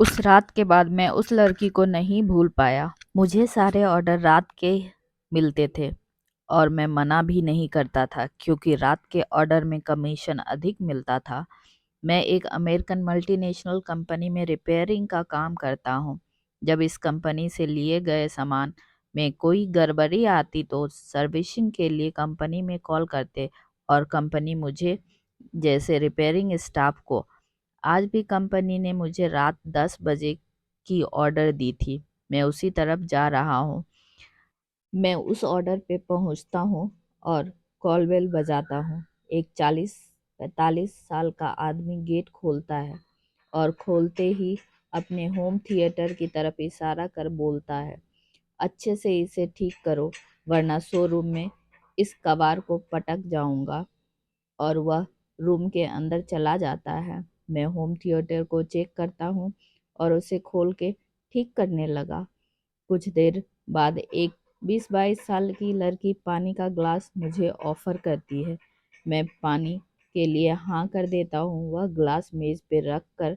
उस रात के बाद मैं उस लड़की को नहीं भूल पाया। मुझे सारे ऑर्डर रात के मिलते थे और मैं मना भी नहीं करता था क्योंकि रात के ऑर्डर में कमीशन अधिक मिलता था। मैं एक अमेरिकन मल्टीनेशनल कंपनी में रिपेयरिंग का काम करता हूँ। जब इस कंपनी से लिए गए सामान में कोई गड़बड़ी आती तो सर्विसिंग के लिए कंपनी में कॉल करते और कंपनी मुझे जैसे रिपेयरिंग स्टाफ को। आज भी कंपनी ने मुझे रात 10 बजे की ऑर्डर दी थी। मैं उसी तरफ जा रहा हूँ। मैं उस ऑर्डर पे पहुँचता हूँ और कॉल बेल बजाता हूँ। एक 40-45 साल का आदमी गेट खोलता है और खोलते ही अपने होम थिएटर की तरफ इशारा कर बोलता है, अच्छे से इसे ठीक करो वरना शोरूम में इस कबाड़ को पटक जाऊंगा। और वह रूम के अंदर चला जाता है। मैं होम थिएटर को चेक करता हूँ और उसे खोल के ठीक करने लगा। कुछ देर बाद एक 20-22 साल की लड़की पानी का ग्लास मुझे ऑफर करती है। मैं पानी के लिए हाँ कर देता हूँ। वह ग्लास मेज पे रख कर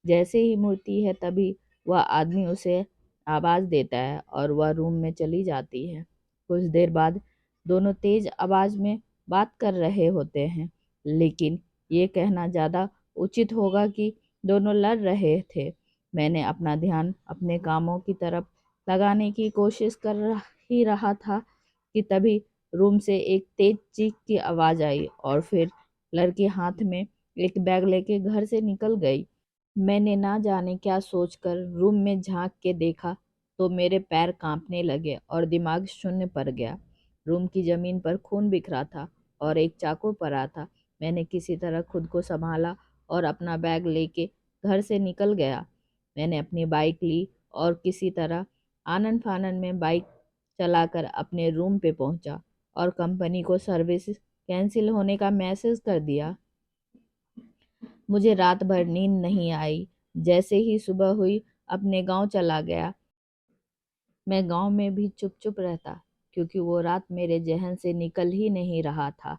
जैसे ही मुड़ती है तभी वह आदमी उसे आवाज़ देता है और वह रूम में चली जाती है। कुछ देर बाद दोनों तेज आवाज़ में बात कर रहे होते हैं, लेकिन ये कहना ज़्यादा उचित होगा कि दोनों लड़ रहे थे। मैंने अपना ध्यान अपने कामों की तरफ लगाने की कोशिश ही रहा था कि तभी रूम से एक तेज चीख की आवाज़ आई और फिर लड़की हाथ में एक बैग लेके घर से निकल गई। मैंने ना जाने क्या सोचकर रूम में झांक के देखा तो मेरे पैर कांपने लगे और दिमाग शून्य पड़ गया। रूम की जमीन पर खून बिखरा था और एक चाकू पड़ा था। मैंने किसी तरह खुद को संभाला और अपना बैग लेके घर से निकल गया। मैंने अपनी बाइक ली और किसी तरह आनन फानन में बाइक चलाकर अपने रूम पे पहुंचा और कंपनी को सर्विस कैंसिल होने का मैसेज कर दिया। मुझे रात भर नींद नहीं आई। जैसे ही सुबह हुई अपने गांव चला गया। मैं गांव में भी चुप चुप रहता क्योंकि वो रात मेरे जहन से निकल ही नहीं रहा था।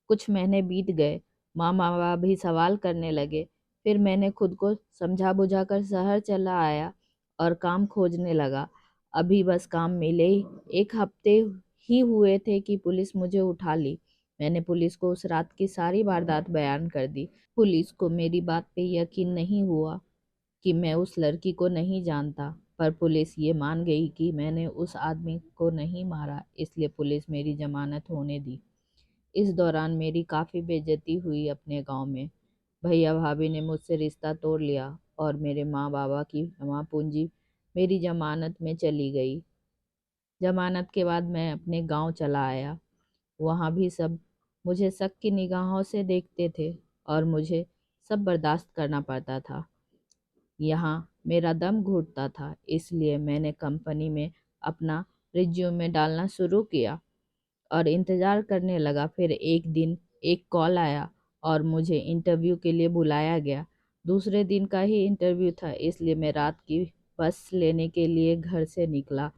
कुछ महीने बीत गए। माँ बाबा भी सवाल करने लगे। फिर मैंने खुद को समझा बुझाकर शहर चला आया और काम खोजने लगा। अभी बस काम मिले ही 1 हफ्ते ही हुए थे कि पुलिस मुझे उठा ली। मैंने पुलिस को उस रात की सारी वारदात बयान कर दी। पुलिस को मेरी बात पे यकीन नहीं हुआ कि मैं उस लड़की को नहीं जानता, पर पुलिस ये मान गई कि मैंने उस आदमी को नहीं मारा, इसलिए पुलिस मेरी जमानत होने दी। इस दौरान मेरी काफ़ी बेइज्जती हुई अपने गांव में। भैया भाभी ने मुझसे रिश्ता तोड़ लिया और मेरे माँ बाबा की जमा पूंजी मेरी जमानत में चली गई। जमानत के बाद मैं अपने गांव चला आया। वहाँ भी सब मुझे शक की निगाहों से देखते थे और मुझे सब बर्दाश्त करना पड़ता था। यहाँ मेरा दम घुटता था, इसलिए मैंने कंपनी में अपना रिज्यूमे डालना शुरू किया और इंतज़ार करने लगा। फिर एक दिन एक कॉल आया और मुझे इंटरव्यू के लिए बुलाया गया। दूसरे दिन का ही इंटरव्यू था, इसलिए मैं रात की बस लेने के लिए घर से निकला।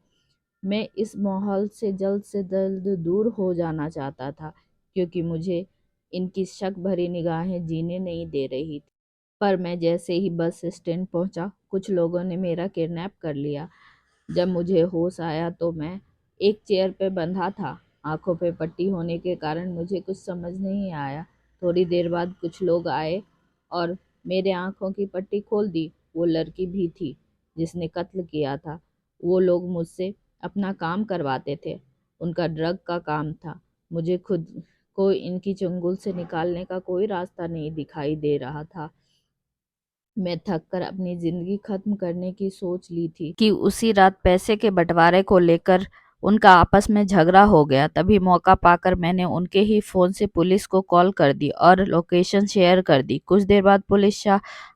मैं इस माहौल से जल्द दूर हो जाना चाहता था क्योंकि मुझे इनकी शक भरी निगाहें जीने नहीं दे रही थी। पर मैं जैसे ही बस स्टैंड पहुंचा, कुछ लोगों ने मेरा किडनैप कर लिया। जब मुझे होश आया तो मैं एक चेयर पे बंधा था। आंखों पे पट्टी होने के कारण मुझे कुछ समझ नहीं आया। थोड़ी देर बाद कुछ लोग आए और मेरे आंखों की पट्टी खोल दी। वो लड़की भी थी जिसने कत्ल किया था। वो लोग मुझसे अपना काम करवाते थे। उनका ड्रग का काम था। मुझे खुद को इनकी चंगुल से निकालने का कोई रास्ता नहीं दिखाई दे रहा था। मैं थक कर अपनी जिंदगी खत्म करने की सोच ली थी कि उसी रात पैसे के बंटवारे को लेकर उनका आपस में झगड़ा हो गया। तभी मौका पाकर मैंने उनके ही फोन से पुलिस को कॉल कर दी और लोकेशन शेयर कर दी। कुछ देर बाद पुलिस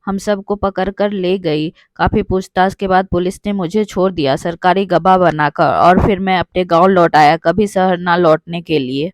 हम सबको पकड़ कर ले गई। काफी पूछताछ के बाद पुलिस ने मुझे छोड़ दिया सरकारी गवाह बनाकर, और फिर मैं अपने गांव लौट आया, कभी शहर ना लौटने के लिए।